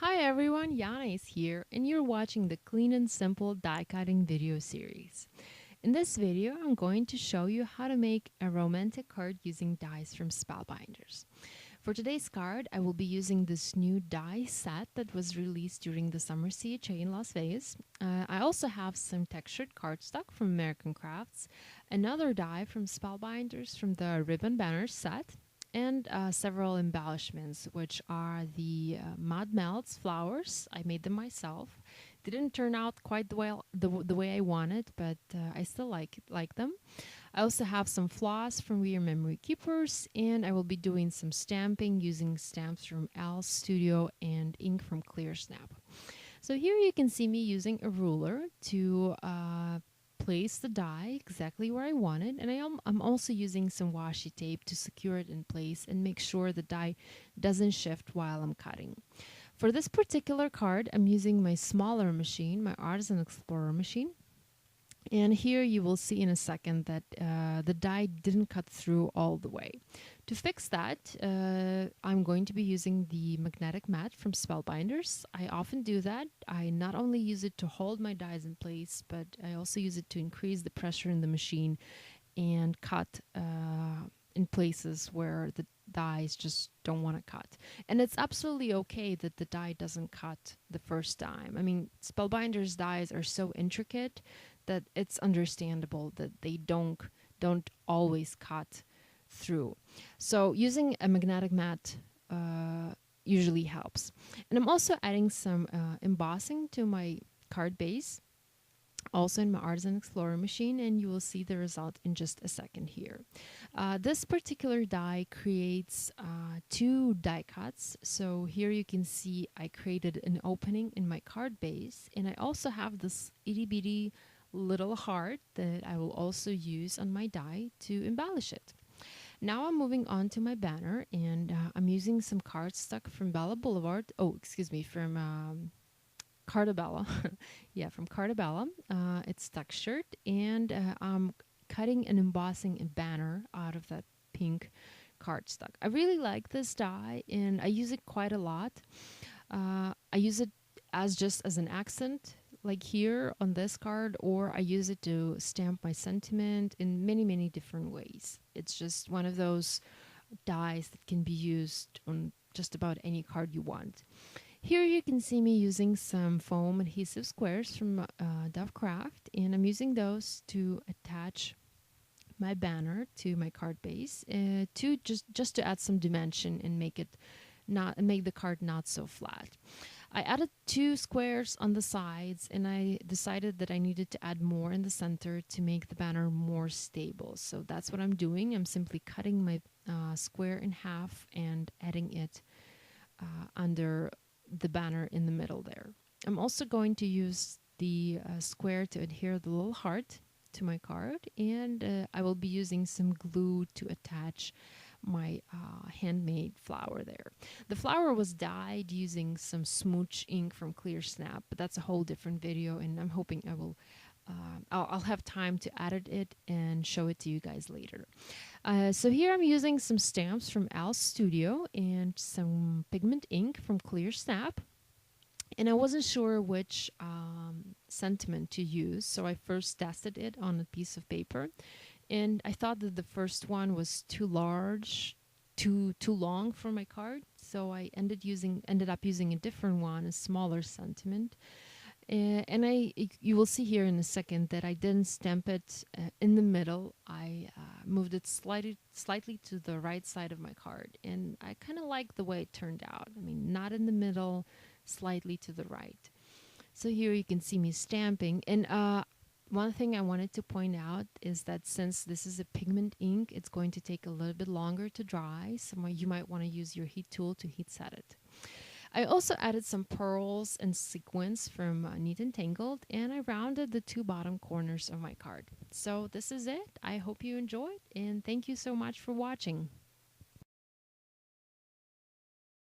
Hi everyone, Yana is here, and you're watching the Clean and Simple Die Cutting video series. In this video, I'm going to show you how to make a romantic card using dies from Spellbinders. For today's card, I will be using this new die set that was released during the Summer CHA in Las Vegas. I also have some textured cardstock from American Crafts, another die from Spellbinders from the Ribbon Banner set, and several embellishments, which are the mud melts flowers. I made them myself. Didn't turn out quite the way I wanted, but I still like them. I also have some floss from We Are Memory Keepers, and I will be doing some stamping using stamps from Al Studio and ink from Clear Snap. So here you can see me using a ruler to place the die exactly where I want it, and I'm also using some washi tape to secure it in place and make sure the die doesn't shift while I'm cutting. For this particular card, I'm using my smaller machine, my Artisan Explorer machine. And here you will see in a second that the die didn't cut through all the way. To fix that, I'm going to be using the magnetic mat from Spellbinders. I often do that. I not only use it to hold my dies in place, but I also use it to increase the pressure in the machine and cut in places where the dies just don't want to cut. And it's absolutely okay that the die doesn't cut the first time. I mean, Spellbinders dies are so intricate that it's understandable that they don't always cut through. So using a magnetic mat usually helps. And I'm also adding some embossing to my card base, also in my Artisan Explorer machine, and you will see the result in just a second here. This particular die creates two die cuts. So here you can see I created an opening in my card base, and I also have this itty bitty little heart that I will also use on my die to embellish it. Now I'm moving on to my banner, and I'm using some cardstock from Bella Boulevard. Oh, excuse me, from Cartabella. Yeah, from Cartabella. It's textured, and I'm cutting and embossing a banner out of that pink cardstock. I really like this die, and I use it quite a lot. I use it as just as an accent, like here on this card, or I use it to stamp my sentiment in many different ways. It's just one of those dies that can be used on just about any card you want. Here you can see me using some foam adhesive squares from Dove Craft, and I'm using those to attach my banner to my card base to just to add some dimension and make the card not so flat. I added two squares on the sides, and I decided that I needed to add more in the center to make the banner more stable. So that's what I'm doing. I'm simply cutting my square in half and adding it under the banner in the middle there. I'm also going to use the square to adhere the little heart to my card, and I will be using some glue to attach my handmade flower there. The flower was dyed using some smooch ink from Clear Snap, but that's a whole different video, and I'm hoping I'll have time to edit it and show it to you guys later. So here I'm using some stamps from Al Studio and some pigment ink from Clear Snap. And I wasn't sure which sentiment to use, so I first tested it on a piece of paper, and I thought that the first one was too large, too long for my card, so I ended up using a different one, a smaller sentiment. And you will see here in a second that I didn't stamp it in the middle. I moved it slightly to the right side of my card, and I kind of like the way it turned out. I mean, not in the middle, slightly to the right. So here you can see me stamping, and one thing I wanted to point out is that since this is a pigment ink, it's going to take a little bit longer to dry, so you might want to use your heat tool to heat set it. I also added some pearls and sequins from Neat and Tangled, and I rounded the two bottom corners of my card. So this is it. I hope you enjoyed, and thank you so much for watching.